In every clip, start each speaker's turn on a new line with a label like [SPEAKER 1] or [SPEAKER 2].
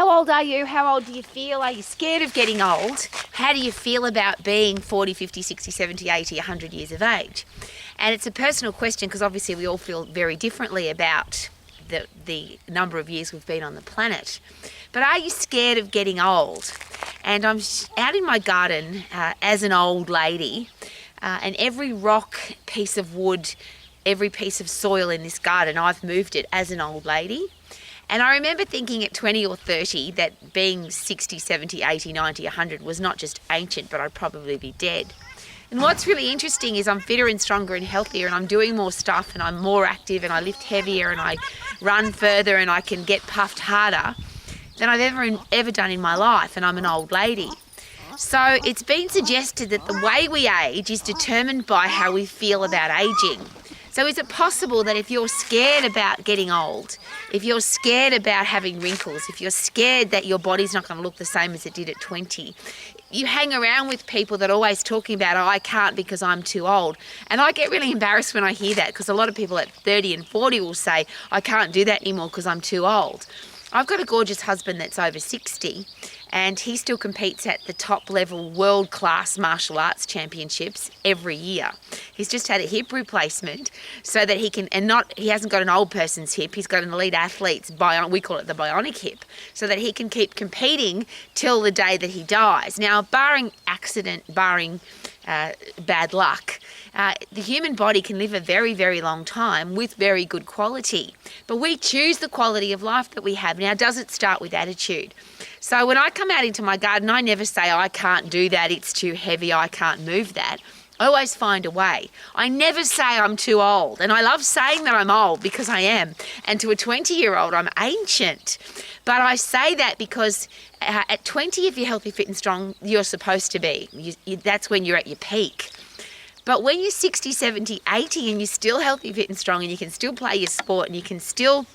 [SPEAKER 1] How old are you? How old do you feel? Are you scared of getting old? How do you feel about being 40, 50, 60, 70, 80, 100 years of age? And it's a personal question because obviously we all feel very differently about the number of years we've been on the planet. But are you scared of getting old? And I'm out in my garden as an old lady, and every rock, piece of wood, every piece of soil in this garden, I've moved it as an old lady. And I remember thinking at 20 or 30 that being 60, 70, 80, 90, 100 was not just ancient, but I'd probably be dead. And what's really interesting is I'm fitter and stronger and healthier, and I'm doing more stuff, and I'm more active, and I lift heavier, and I run further, and I can get puffed harder than I've ever done in my life, and I'm an old lady. So it's been suggested that the way we age is determined by how we feel about aging. So is it possible that if you're scared about getting old, if you're scared about having wrinkles, if you're scared that your body's not going to look the same as it did at 20, you hang around with people that are always talking about, oh, I can't because I'm too old. And I get really embarrassed when I hear that because a lot of people at 30 and 40 will say, I can't do that anymore because I'm too old. I've got a gorgeous husband that's over 60 and he still competes at the top level world-class martial arts championships every year. He's just had a hip replacement so that he can, he hasn't got an old person's hip, he's got an elite athlete's, we call it the bionic hip, so that he can keep competing till the day that he dies. Now, barring accident, barring bad luck, the human body can live a very, very long time with very good quality. But we choose the quality of life that we have. Now, does it start with attitude? So when I come out into my garden, I never say, I can't do that, it's too heavy, I can't move that. I always find a way. I never say I'm too old. And I love saying that I'm old because I am. And to a 20-year-old, I'm ancient. But I say that because at 20, if you're healthy, fit and strong, you're supposed to be. That's when you're at your peak. But when you're 60, 70, 80 and you're still healthy, fit and strong and you can still play your sport and you can still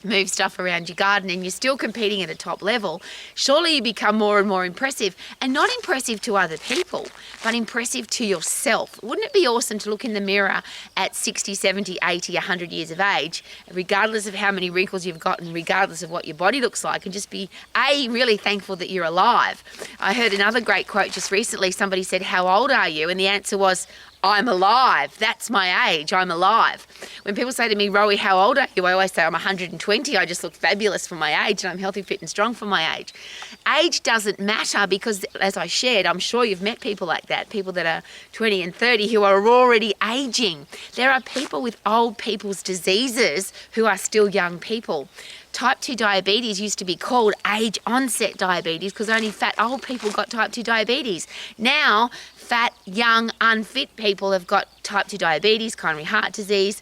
[SPEAKER 1] move stuff around your garden and you're still competing at a top level, surely you become more and more impressive, and not impressive to other people, but impressive to yourself. Wouldn't it be awesome to look in the mirror at 60, 70, 80, 100 years of age, regardless of how many wrinkles you've got and regardless of what your body looks like, and just be, really thankful that you're alive? I heard another great quote just recently. Somebody said, how old are you? And the answer was, I'm alive. That's my age. I'm alive. When people say to me, Rowie, how old are you? I always say I'm 120. I just look fabulous for my age and I'm healthy, fit and strong for my age. Age doesn't matter because, as I shared, I'm sure you've met people like that, people that are 20 and 30 who are already aging. There are people with old people's diseases who are still young people. Type 2 diabetes used to be called age onset diabetes because only fat old people got type 2 diabetes. Now, fat, young, unfit people have got type 2 diabetes, coronary heart disease,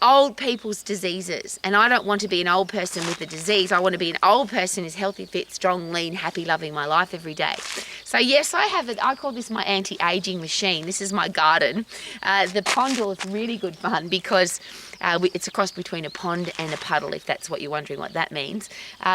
[SPEAKER 1] old people's diseases. And I don't want to be an old person with a disease. I want to be an old person who's healthy, fit, strong, lean, happy, loving my life every day. So yes, I have it. I call this my anti-aging machine. This is my garden. The pondle is really good fun because it's a cross between a pond and a puddle, if that's what you're wondering what that means.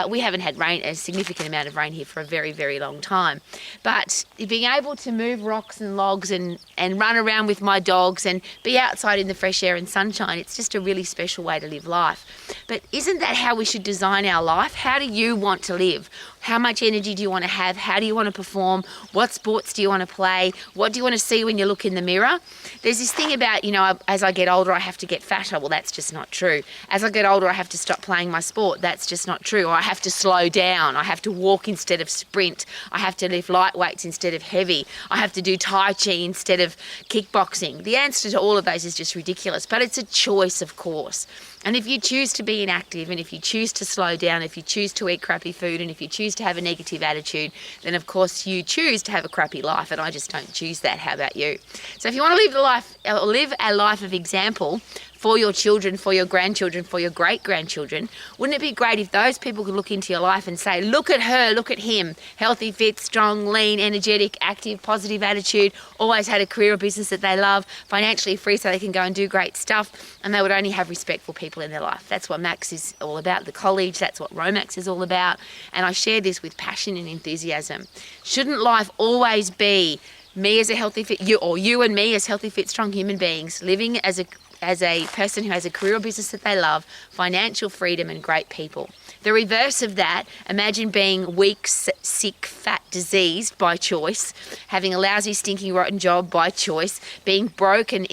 [SPEAKER 1] We haven't had a significant amount of rain here for a very, very long time. But being able to move rocks and logs and run around with my dogs and be outside in the fresh air and sunshine, it's just a really special way to live life. But isn't that how we should design our life? How do you want to live? How much energy do you want to have? How do you want to perform? What sports do you want to play? What do you want to see when you look in the mirror? There's this thing about, as I get older, I have to get fatter. Well, that's just not true. As I get older, I have to stop playing my sport. That's just not true. Or I have to slow down. I have to walk instead of sprint. I have to lift light weights instead of heavy. I have to do Tai Chi instead of kickboxing. The answer to all of those is just ridiculous, but it's a choice, of course. And if you choose to be inactive, and if you choose to slow down, if you choose to eat crappy food, and if you choose to have a negative attitude, then of course you choose to have a crappy life, and I just don't choose that. How about you? So if you want to live a life of example for your children, for your grandchildren, for your great-grandchildren, wouldn't it be great if those people could look into your life and say, look at her, look at him, healthy, fit, strong, lean, energetic, active, positive attitude, always had a career or business that they love, financially free so they can go and do great stuff, and they would only have respectful people in their life. That's what Max is all about, the college, that's what Romax is all about, and I share this with passion and enthusiasm. Shouldn't life always be me as a healthy fit, you and me as healthy, fit, strong human beings, living as as a person who has a career or business that they love, financial freedom and great people. The reverse of that, imagine being weak, sick, fat, diseased by choice, having a lousy, stinking, rotten job by choice, being broke and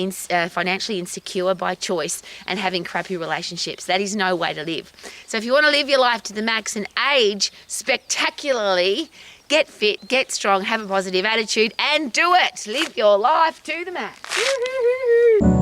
[SPEAKER 1] financially insecure by choice, and having crappy relationships. That is no way to live. So if you want to live your life to the max and age spectacularly, get fit, get strong, have a positive attitude, and do it. Live your life to the max.